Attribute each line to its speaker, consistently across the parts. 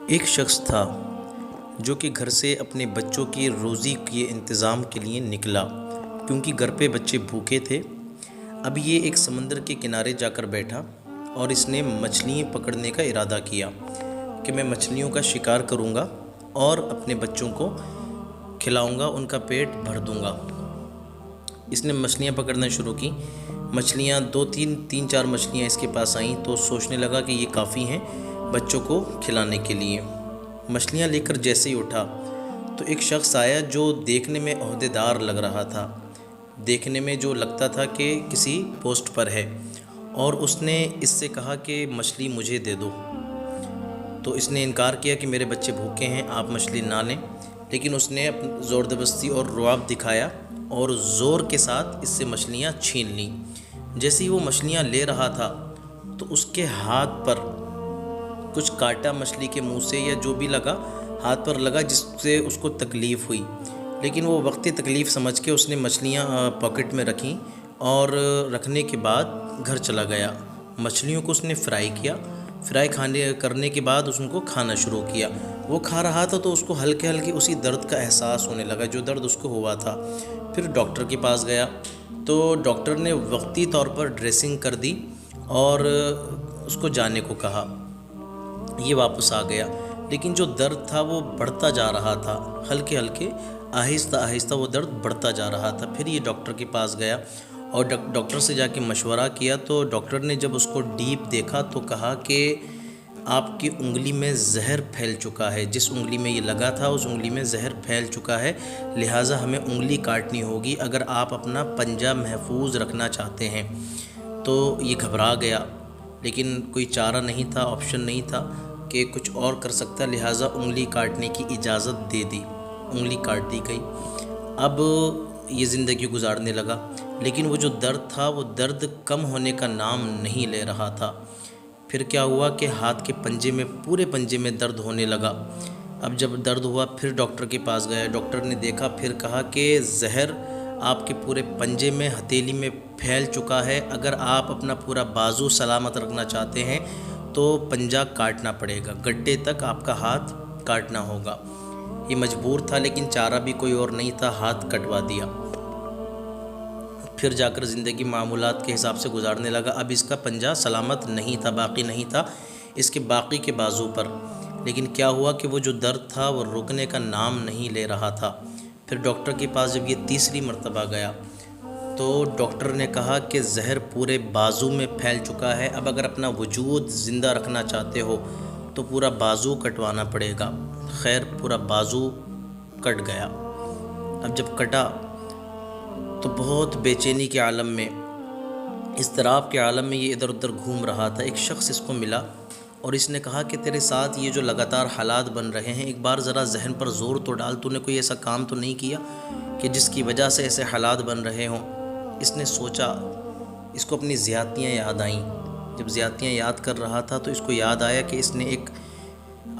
Speaker 1: ایک شخص تھا جو کہ گھر سے اپنے بچوں کی روزی کے انتظام کے لیے نکلا، کیونکہ گھر پہ بچے بھوکے تھے۔ اب یہ ایک سمندر کے کنارے جا کر بیٹھا اور اس نے مچھلیاں پکڑنے کا ارادہ کیا کہ میں مچھلیوں کا شکار کروں گا اور اپنے بچوں کو کھلاؤں گا، ان کا پیٹ بھر دوں گا۔ اس نے مچھلیاں پکڑنا شروع کی۔ مچھلیاں تین چار مچھلیاں اس کے پاس آئیں تو سوچنے لگا کہ یہ کافی ہیں بچوں کو کھلانے کے لیے۔ مچھلیاں لے کر جیسے ہی اٹھا تو ایک شخص آیا جو دیکھنے میں عہدیدار لگ رہا تھا، دیکھنے میں جو لگتا تھا کہ کسی پوسٹ پر ہے، اور اس نے اس سے کہا کہ مچھلی مجھے دے دو۔ تو اس نے انکار کیا کہ میرے بچے بھوکے ہیں، آپ مچھلی نہ لیں، لیکن اس نے زبردستی اور رعب دکھایا اور زور کے ساتھ اس سے مچھلیاں چھین لیں۔ جیسے ہی وہ مچھلیاں لے رہا تھا تو اس کے ہاتھ پر کچھ کاٹا، مچھلی کے منہ سے یا جو بھی لگا، ہاتھ پر لگا، جس سے اس کو تکلیف ہوئی، لیکن وہ وقتی تکلیف سمجھ کے اس نے مچھلیاں پاکٹ میں رکھیں اور رکھنے کے بعد گھر چلا گیا۔ مچھلیوں کو اس نے فرائی کیا، کرنے کے بعد اس کو کھانا شروع کیا۔ وہ کھا رہا تھا تو اس کو ہلکے اسی درد کا احساس ہونے لگا جو درد اس کو ہوا تھا۔ پھر ڈاکٹر کے پاس گیا تو ڈاکٹر نے وقتی طور پر ڈریسنگ کر دی اور اس کو جانے کو کہا۔ یہ واپس آ گیا، لیکن جو درد تھا وہ بڑھتا جا رہا تھا، ہلکے آہستہ وہ درد بڑھتا جا رہا تھا۔ پھر یہ ڈاکٹر کے پاس گیا اور ڈاکٹر سے جا کے مشورہ کیا تو ڈاکٹر نے جب اس کو ڈیپ دیکھا تو کہا کہ آپ کی انگلی میں زہر پھیل چکا ہے، جس انگلی میں یہ لگا تھا اس انگلی میں زہر پھیل چکا ہے، لہٰذا ہمیں انگلی کاٹنی ہوگی اگر آپ اپنا پنجہ محفوظ رکھنا چاہتے ہیں۔ تو یہ گھبرا گیا، لیکن کوئی چارہ نہیں تھا، آپشن نہیں تھا کہ کچھ اور کر سکتا، لہٰذا انگلی کاٹنے کی اجازت دے دی، انگلی کاٹ دی گئی۔ اب یہ زندگی گزارنے لگا، لیکن وہ جو درد تھا وہ درد کم ہونے کا نام نہیں لے رہا تھا۔ پھر کیا ہوا کہ ہاتھ کے پورے پنجے میں درد ہونے لگا۔ اب جب درد ہوا پھر ڈاکٹر کے پاس گیا، ڈاکٹر نے دیکھا، پھر کہا کہ زہر آپ کے پورے پنجے میں، ہتھیلی میں پھیل چکا ہے، اگر آپ اپنا پورا بازو سلامت رکھنا چاہتے ہیں تو پنجہ کاٹنا پڑے گا، گڈے تک آپ کا ہاتھ کاٹنا ہوگا۔ یہ مجبور تھا، لیکن چارہ بھی کوئی اور نہیں تھا، ہاتھ کٹوا دیا۔ پھر جا کر زندگی معمولات کے حساب سے گزارنے لگا۔ اب اس کا پنجہ سلامت نہیں تھا، باقی نہیں تھا اس کے باقی کے بازو پر، لیکن کیا ہوا کہ وہ جو درد تھا وہ رکنے کا نام نہیں لے رہا تھا۔ پھر ڈاکٹر کے پاس جب یہ تیسری مرتبہ گیا تو ڈاکٹر نے کہا کہ زہر پورے بازو میں پھیل چکا ہے، اب اگر اپنا وجود زندہ رکھنا چاہتے ہو تو پورا بازو کٹوانا پڑے گا۔ خیر پورا بازو کٹ گیا۔ اب جب کٹا تو بہت بے چینی کے عالم میں، اضطراب کے عالم میں یہ ادھر ادھر گھوم رہا تھا۔ ایک شخص اس کو ملا اور اس نے کہا کہ تیرے ساتھ یہ جو لگاتار حالات بن رہے ہیں، ایک بار ذرا ذہن پر زور تو ڈال، تو نے کوئی ایسا کام تو نہیں کیا کہ جس کی وجہ سے ایسے حالات بن رہے ہوں۔ اس نے سوچا، اس کو اپنی زیادتیاں یاد آئیں۔ جب زیادتیاں یاد کر رہا تھا تو اس کو یاد آیا کہ اس نے ایک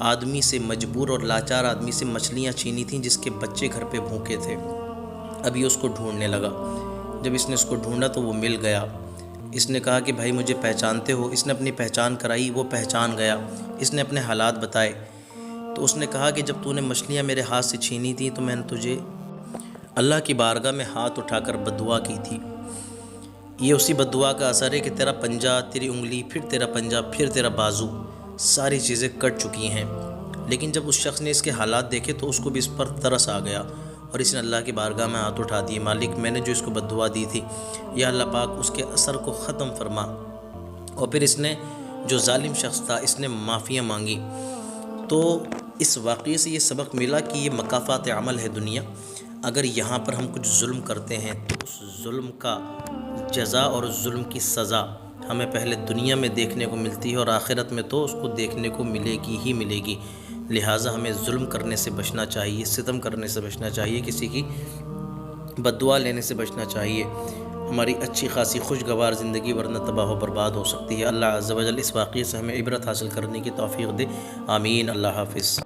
Speaker 1: آدمی سے، مجبور اور لاچار آدمی سے مچھلیاں چھینی تھیں جس کے بچے گھر پہ بھوکے تھے۔ اب یہ اس کو ڈھونڈنے لگا۔ جب اس نے اس کو ڈھونڈا تو وہ مل گیا۔ اس نے کہا کہ بھائی مجھے پہچانتے ہو؟ اس نے اپنی پہچان کرائی، وہ پہچان گیا۔ اس نے اپنے حالات بتائے تو اس نے کہا کہ جب تو نے مچھلیاں میرے ہاتھ سے چھینی تھیں تو میں نے تجھے اللہ کی بارگاہ میں ہاتھ اٹھا کر بددعا کی تھی۔ یہ اسی بددعا کا اثر ہے کہ تیرا پنجہ، تیری انگلی، پھر تیرا پنجہ، پھر تیرا بازو، ساری چیزیں کٹ چکی ہیں۔ لیکن جب اس شخص نے اس کے حالات دیکھے تو اس کو بھی اس پر ترس آ گیا اور اس نے اللہ کی بارگاہ میں ہاتھ اٹھا دیے، مالک میں نے جو اس کو بددعا دی تھی، یا اللہ پاک اس کے اثر کو ختم فرما۔ اور پھر اس نے، جو ظالم شخص تھا، اس نے معافیاں مانگی۔ تو اس واقعے سے یہ سبق ملا کہ یہ مکافات عمل ہے دنیا۔ اگر یہاں پر ہم کچھ ظلم کرتے ہیں تو اس ظلم کا جزا اور ظلم کی سزا ہمیں پہلے دنیا میں دیکھنے کو ملتی ہے اور آخرت میں تو اس کو دیکھنے کو ملے گی۔ لہٰذا ہمیں ظلم کرنے سے بچنا چاہیے، ستم کرنے سے بچنا چاہیے، کسی کی بددعا لینے سے بچنا چاہیے۔ ہماری اچھی خاصی خوشگوار زندگی ورنہ تباہ و برباد ہو سکتی ہے۔ اللہ عز و جل اس واقعے سے ہمیں عبرت حاصل کرنے کی توفیق دے، آمین۔ اللہ حافظ۔